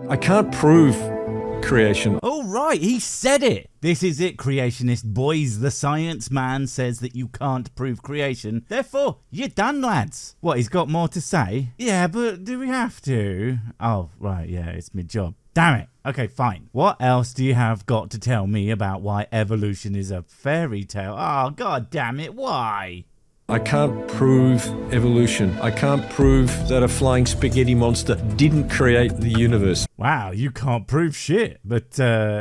I can't prove creation. All right, he said it. This is it, creationist boys. The science man says that you can't prove creation. Therefore, you're done, lads. What, he's got more to say? Yeah, but do we have to? Oh, right, yeah, it's my job. Damn it. Okay, fine. What else do you have got to tell me about why evolution is a fairy tale? Oh, god damn it, why? I can't prove evolution. I can't prove that a flying spaghetti monster didn't create the universe. Wow, you can't prove shit. But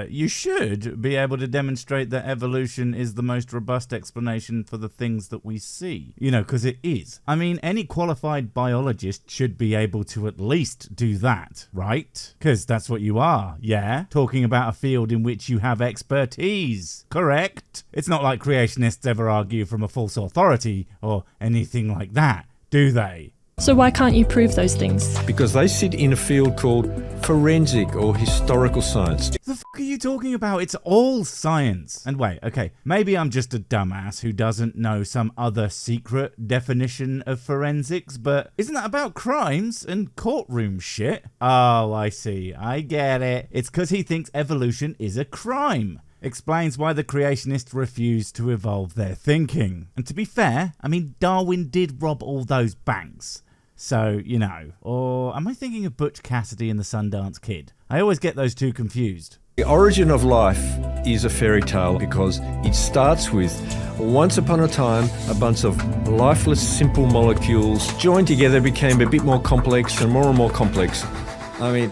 you should be able to demonstrate that evolution is the most robust explanation for the things that we see. You know, because it is. I mean, any qualified biologist should be able to at least do that, right? Because that's what you are, yeah? Talking about a field in which you have expertise, correct? It's not like creationists ever argue from a false authority or anything like that, do they? So why can't you prove those things? Because they sit in a field called forensic or historical science. The fuck are you talking about? It's all science. And wait, okay, maybe I'm just a dumbass who doesn't know some other secret definition of forensics, but isn't that about crimes and courtroom shit? Oh, I see. I get it. It's because he thinks evolution is a crime. Explains why the creationists refuse to evolve their thinking. And to be fair, I mean, Darwin did rob all those banks. So, you know. Or am I thinking of Butch Cassidy and the Sundance Kid? I always get those two confused. The origin of life is a fairy tale because it starts with once upon a time a bunch of lifeless simple molecules joined together became a bit more complex and more complex. I mean,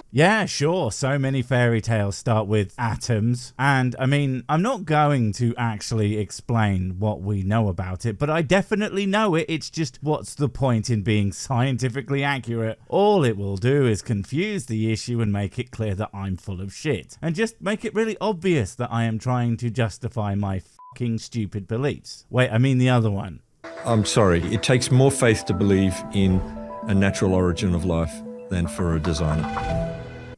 yeah, sure, so many fairy tales start with atoms, and I mean, I'm not going to actually explain what we know about it, but I definitely know it. It's just, what's the point in being scientifically accurate? All it will do is confuse the issue and make it clear that I'm full of shit, and just make it really obvious that I am trying to justify my fucking stupid beliefs. Wait, I mean the other one. I'm sorry, it takes more faith to believe in a natural origin of life than for a designer.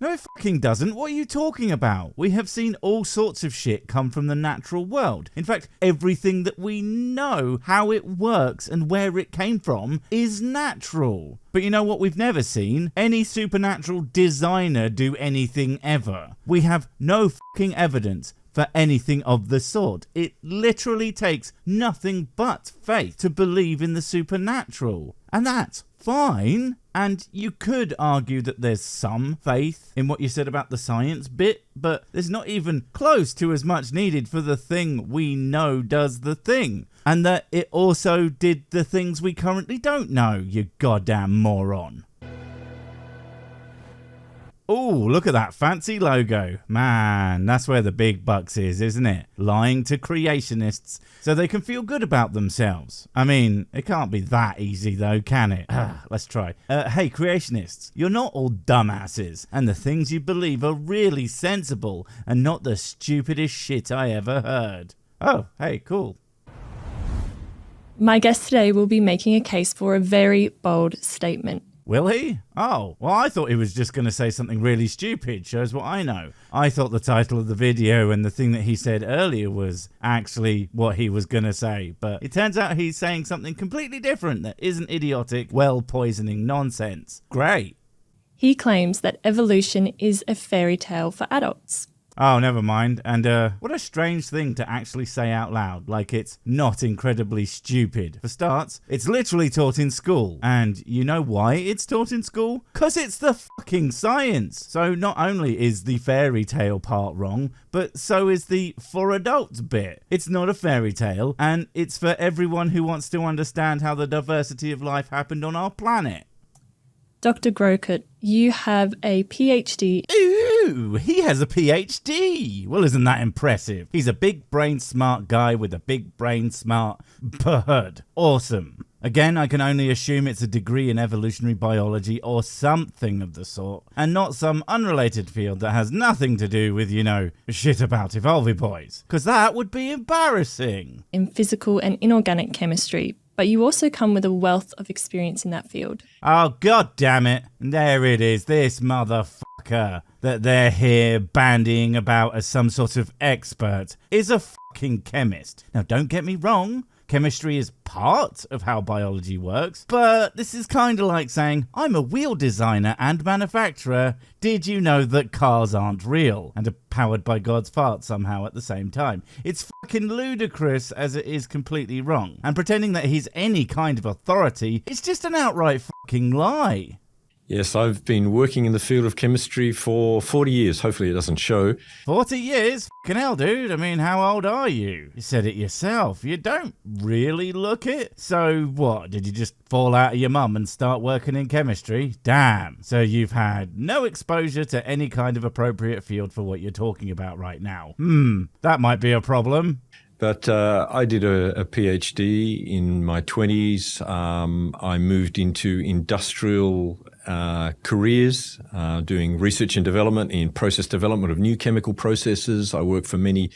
No, it fucking doesn't. What are you talking about? We have seen all sorts of shit come from the natural world. In fact, everything that we know, how it works and where it came from, is natural. But you know what we've never seen? Any supernatural designer do anything ever. We have no fucking evidence for anything of the sort. It literally takes nothing but faith to believe in the supernatural. And that's fine. And you could argue that there's some faith in what you said about the science bit, but there's not even close to as much needed for the thing we know does the thing. And that it also did the things we currently don't know, you goddamn moron. Oh, look at that fancy logo. Man, that's where the big bucks is, isn't it? Lying to creationists so they can feel good about themselves. I mean, it can't be that easy though, can it? Let's try. Hey, creationists, you're not all dumbasses, and the things you believe are really sensible and not the stupidest shit I ever heard. Oh, hey, cool. My guest today will be making a case for a very bold statement. Will he? Oh, well, I thought he was just going to say something really stupid, shows what I know. I thought the title of the video and the thing that he said earlier was actually what he was going to say, but it turns out he's saying something completely different that isn't idiotic, well-poisoning nonsense. Great. He claims that evolution is a fairy tale for adults. Oh, never mind. And what a strange thing to actually say out loud, like it's not incredibly stupid. For starts, it's literally taught in school. And you know why it's taught in school? 'Cause it's the fucking science. So not only is the fairy tale part wrong, but so is the for adults bit. It's not a fairy tale, and it's for everyone who wants to understand how the diversity of life happened on our planet. Dr. Grokut, you have a PhD. Ooh, he has a PhD. Well, isn't that impressive? He's a big brain smart guy with a big brain smart bird. Awesome. Again, I can only assume it's a degree in evolutionary biology or something of the sort, and not some unrelated field that has nothing to do with, you know, shit about Evolviboys. Because that would be embarrassing. In physical and inorganic chemistry, but you also come with a wealth of experience in that field. Oh, god damn it. There it is, this motherfucker that they're here bandying about as some sort of expert is a fucking chemist. Now, don't get me wrong. chemistry is part of how biology works, but this is kind of like saying, I'm a wheel designer and manufacturer. Did you know that cars aren't real and are powered by God's fart somehow at the same time? It's fucking ludicrous as it is completely wrong. And pretending that he's any kind of authority is just an outright fucking lie. Yes, I've been working in the field of chemistry for 40 years. Hopefully it doesn't show. 40 years? Fucking hell, dude. I mean, how old are you? You said it yourself. You don't really look it. So what, did you just fall out of your mum and start working in chemistry? Damn. So you've had no exposure to any kind of appropriate field for what you're talking about right now. That might be a problem. But I did a PhD in my 20s. I moved into industrial careers, doing research and development in process development of new chemical processes. I worked for many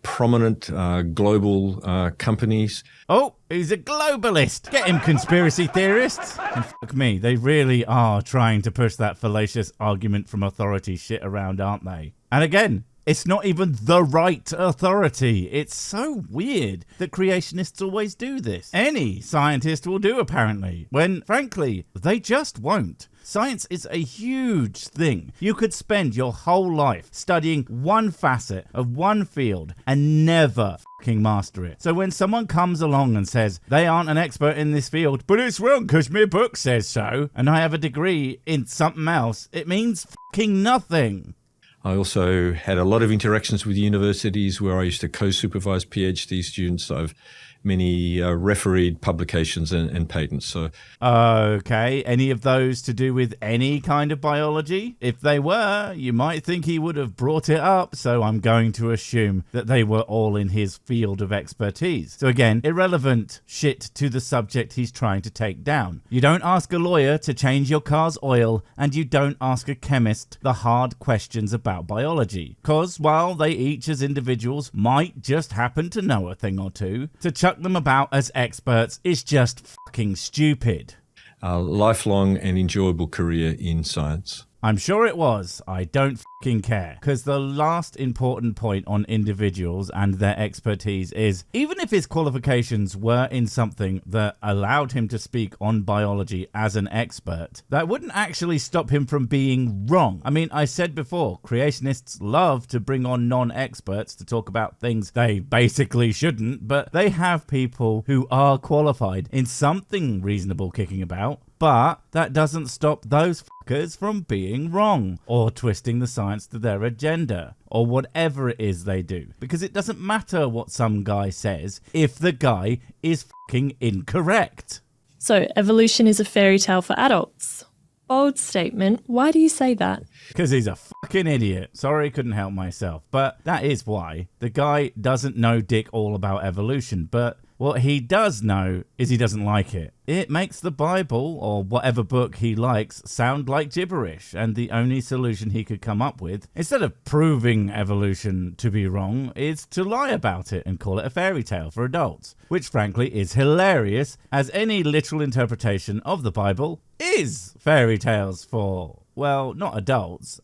prominent global companies. Oh, he's a globalist. Get him, conspiracy theorists. And fuck me, they really are trying to push that fallacious argument from authority shit around, aren't they? And again, it's not even the right authority. It's so weird that creationists always do this. Any scientist will do, apparently, when, frankly, they just won't. Science is a huge thing. You could spend your whole life studying one facet of one field and never fucking master it. So when someone comes along and says they aren't an expert in this field, but it's wrong because my book says so, and I have a degree in something else, it means fucking nothing. I also had a lot of interactions with universities where I used to co-supervise PhD students. I've many refereed publications and patents. So, okay, any of those to do with any kind of biology? If they were, you might think he would have brought it up, so I'm going to assume that they were all in his field of expertise. So again, irrelevant shit to the subject he's trying to take down. You don't ask a lawyer to change your car's oil, and you don't ask a chemist the hard questions about biology. Because while they each as individuals might just happen to know a thing or two, to chuck them about as experts is just fucking stupid. a lifelong and enjoyable career in science. I'm sure it was. I don't fucking care. Because the last important point on individuals and their expertise is, even if his qualifications were in something that allowed him to speak on biology as an expert, that wouldn't actually stop him from being wrong. I mean, I said before, creationists love to bring on non-experts to talk about things they basically shouldn't, but they have people who are qualified in something reasonable kicking about. But that doesn't stop those fuckers from being wrong or twisting the science to their agenda or whatever it is they do. Because it doesn't matter what some guy says if the guy is fucking incorrect. So, evolution is a fairy tale for adults. Bold statement. Why do you say that? Because he's a fucking idiot. Sorry, couldn't help myself. But that is why. The guy doesn't know dick all about evolution, but what he does know is he doesn't like it. It makes the Bible, or whatever book he likes, sound like gibberish, and the only solution he could come up with, instead of proving evolution to be wrong, is to lie about it and call it a fairy tale for adults, which frankly is hilarious, as any literal interpretation of the Bible is fairy tales for, well, not adults,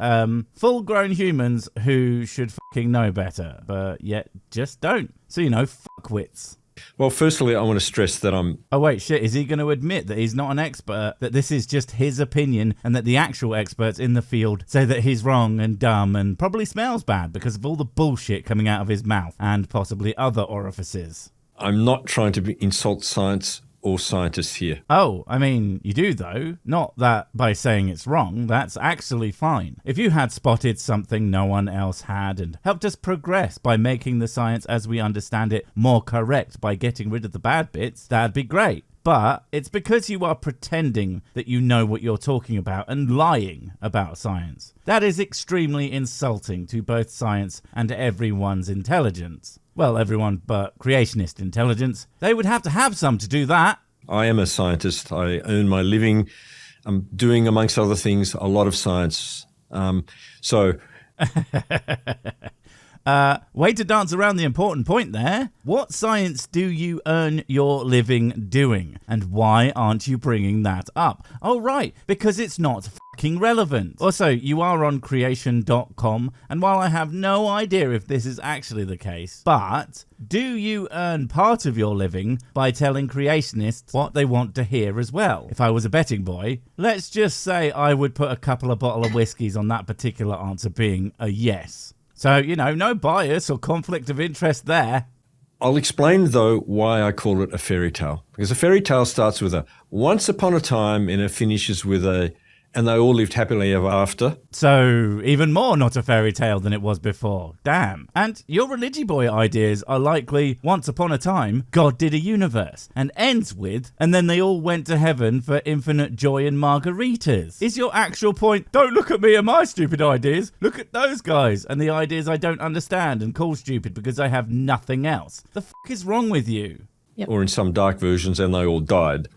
full-grown humans who should fucking know better, but yet just don't. So, you know, fuckwits. Well, firstly, I want to stress that Oh, wait, shit, is he going to admit that he's not an expert, that this is just his opinion, and that the actual experts in the field say that he's wrong and dumb and probably smells bad because of all the bullshit coming out of his mouth and possibly other orifices? I'm not trying to insult science or scientists here. Oh, I mean, you do though. Not that by saying it's wrong, that's actually fine. If you had spotted something no one else had and helped us progress by making the science as we understand it more correct by getting rid of the bad bits, that'd be great. But it's because you are pretending that you know what you're talking about and lying about science. That is extremely insulting to both science and everyone's intelligence. Well, everyone but creationist intelligence. They would have to have some to do that. I am a scientist. I earn my living. I'm doing, amongst other things, a lot of science. Way to dance around the important point there. What science do you earn your living doing? And why aren't you bringing that up? Oh, right, because it's not fucking relevant. Also, you are on creation.com, and while I have no idea if this is actually the case, but do you earn part of your living by telling creationists what they want to hear as well? If I was a betting boy, let's just say I would put a couple of bottles of whiskies on that particular answer being a yes. So, no bias or conflict of interest there. I'll explain, though, why I call it a fairy tale. Because a fairy tale starts with a once upon a time and it finishes with a and they all lived happily ever after. So, even more not a fairy tale than it was before. Damn. And your Religi Boy ideas are likely, once upon a time, God did a universe, and ends with, and then they all went to heaven for infinite joy and margaritas. Is your actual point, don't look at me and my stupid ideas, look at those guys and the ideas I don't understand and call stupid because I have nothing else? The fuck is wrong with you? Yep. Or in some dark versions, and they all died.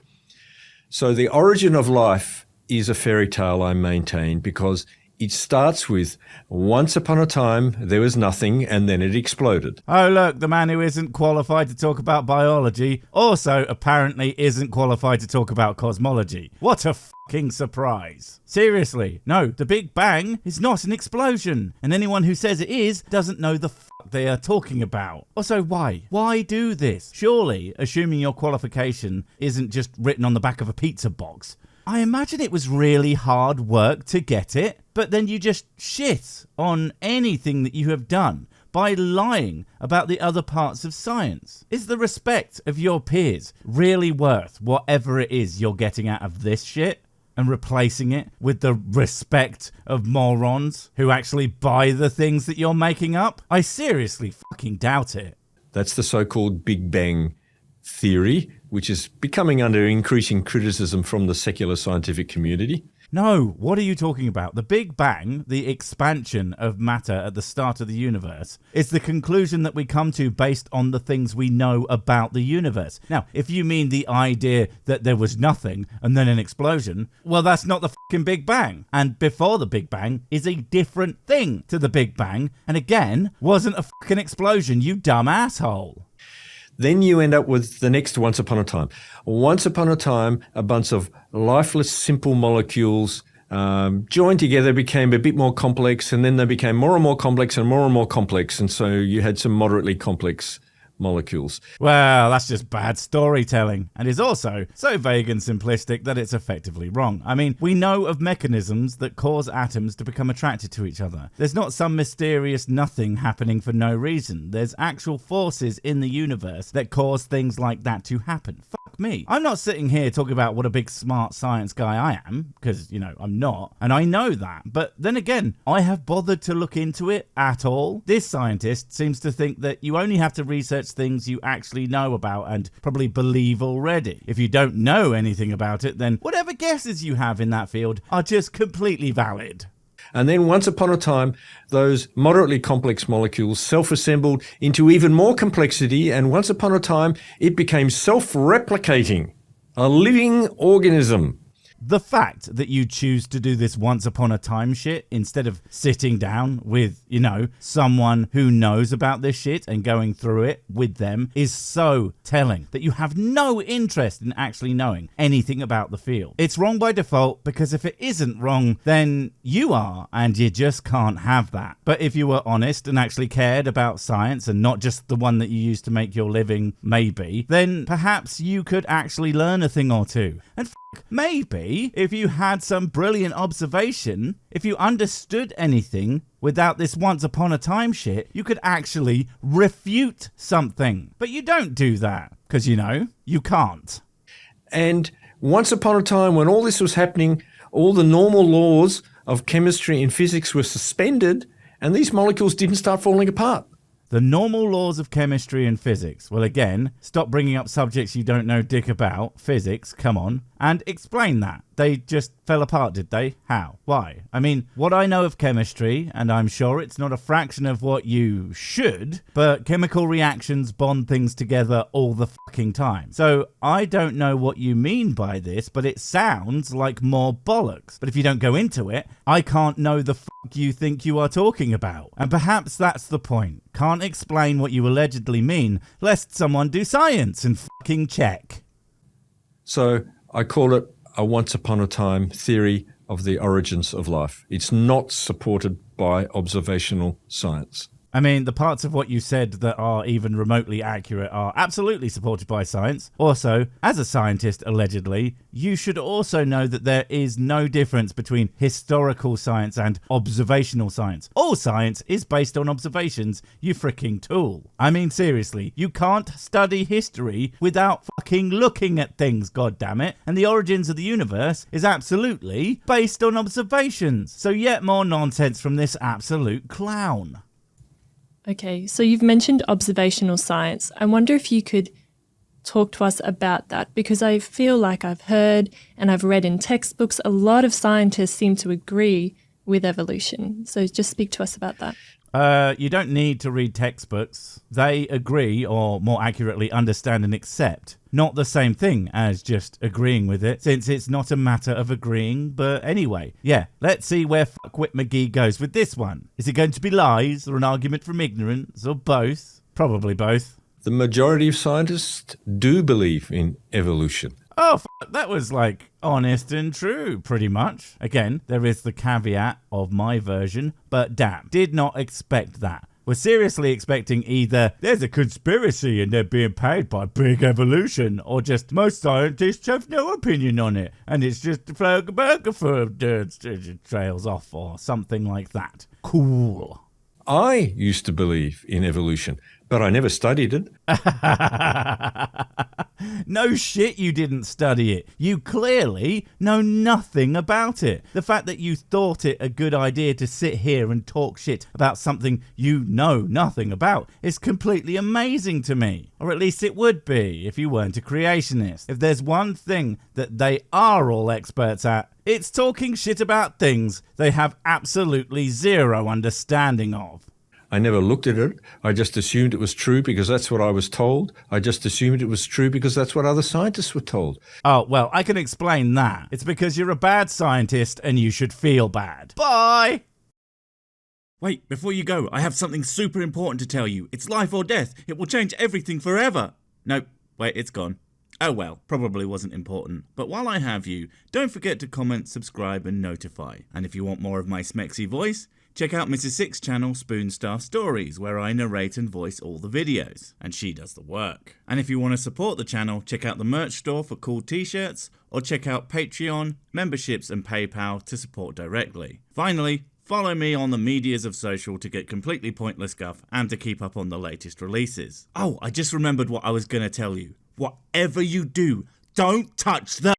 So the origin of life is a fairy tale, I maintain, because it starts with once upon a time there was nothing and then it exploded. Oh look, the man who isn't qualified to talk about biology also apparently isn't qualified to talk about cosmology. What a fucking surprise. Seriously, no, the Big Bang is not an explosion, and anyone who says it is doesn't know the fuck they are talking about. Also, why? Why do this? Surely, assuming your qualification isn't just written on the back of a pizza box, I imagine it was really hard work to get it, but then you just shit on anything that you have done by lying about the other parts of science. Is the respect of your peers really worth whatever it is you're getting out of this shit and replacing it with the respect of morons who actually buy the things that you're making up? I seriously fucking doubt it. That's the so-called Big Bang theory, which is becoming under increasing criticism from the secular scientific community. No, what are you talking about? The Big Bang, the expansion of matter at the start of the universe, is the conclusion that we come to based on the things we know about the universe. Now, if you mean the idea that there was nothing and then an explosion, well, that's not the fucking Big Bang. And before the Big Bang is a different thing to the Big Bang, and again, wasn't a fucking explosion, you dumb asshole. Then you end up with the next once upon a time. Once upon a time, a bunch of lifeless, simple molecules joined together, became a bit more complex, and then they became more and more complex and more complex. And so you had some moderately complex molecules. Well, that's just bad storytelling, and is also so vague and simplistic that it's effectively wrong. I mean, we know of mechanisms that cause atoms to become attracted to each other. There's not some mysterious nothing happening for no reason. There's actual forces in the universe that cause things like that to happen. Fuck me. I'm not sitting here talking about what a big smart science guy I am, because, I'm not, and I know that. But then again, I have bothered to look into it at all. This scientist seems to think that you only have to research things you actually know about and probably believe already. If you don't know anything about it, then whatever guesses you have in that field are just completely valid. And then once upon a time, those moderately complex molecules self-assembled into even more complexity, and once upon a time, it became self-replicating, a living organism. The fact that you choose to do this once upon a time shit instead of sitting down with, someone who knows about this shit and going through it with them is so telling that you have no interest in actually knowing anything about the field. It's wrong by default, because if it isn't wrong, then you are, and you just can't have that. But if you were honest and actually cared about science and not just the one that you use to make your living, maybe, then perhaps you could actually learn a thing or two. And maybe if you had some brilliant observation, if you understood anything without this once upon a time shit, you could actually refute something. But you don't do that, because you can't. And once upon a time, when all this was happening, all the normal laws of chemistry and physics were suspended, and these molecules didn't start falling apart. The normal laws of chemistry and physics. Well, again, stop bringing up subjects you don't know dick about. Physics, come on. And explain that. They just fell apart, did they? How? Why? I mean, what I know of chemistry, and I'm sure it's not a fraction of what you should, but chemical reactions bond things together all the fucking time. So I don't know what you mean by this, but it sounds like more bollocks. But if you don't go into it, I can't know the fuck you think you are talking about. And perhaps that's the point. Can't explain what you allegedly mean, lest someone do science and fucking check. So I call it a once upon a time theory of the origins of life. It's not supported by observational science. I mean, the parts of what you said that are even remotely accurate are absolutely supported by science. Also, as a scientist, allegedly, you should also know that there is no difference between historical science and observational science. All science is based on observations, you freaking tool. I mean, seriously, you can't study history without fucking looking at things, goddammit. And the origins of the universe is absolutely based on observations. So yet more nonsense from this absolute clown. Okay, so you've mentioned observational science. I wonder if you could talk to us about that, because I feel like I've heard and I've read in textbooks a lot of scientists seem to agree with evolution. So just speak to us about that. You don't need to read textbooks. They agree, or more accurately, understand and accept. Not the same thing as just agreeing with it, since it's not a matter of agreeing. But anyway, yeah, let's see where Fuckwit McGee goes with this one. Is it going to be lies, or an argument from ignorance, or both? Probably both. The majority of scientists do believe in evolution. Oh, that was like honest and true, pretty much. Again, there is the caveat of my version, but damn, did not expect that. We're seriously expecting either there's a conspiracy and they're being paid by big evolution, or just most scientists have no opinion on it and it's just a flag burger for trails off or something like that. Cool. I used to believe in evolution, but I never studied it. No shit, you didn't study it. You clearly know nothing about it. The fact that you thought it a good idea to sit here and talk shit about something you know nothing about is completely amazing to me. Or at least it would be if you weren't a creationist. If there's one thing that they are all experts at, it's talking shit about things they have absolutely zero understanding of. I never looked at it. I just assumed it was true because that's what I was told. I just assumed it was true because that's what other scientists were told. Oh, well, I can explain that. It's because you're a bad scientist and you should feel bad. Bye! Wait, before you go, I have something super important to tell you. It's life or death. It will change everything forever. Nope, wait, it's gone. Oh well, probably wasn't important. But while I have you, don't forget to comment, subscribe and notify. And if you want more of my smexy voice, check out Mrs. Six's channel Spoonstaff Stories, where I narrate and voice all the videos, and she does the work. And if you want to support the channel, check out the merch store for cool t-shirts, or check out Patreon, memberships and PayPal to support directly. Finally, follow me on the medias of social to get completely pointless guff and to keep up on the latest releases. Oh, I just remembered what I was going to tell you. Whatever you do, don't touch the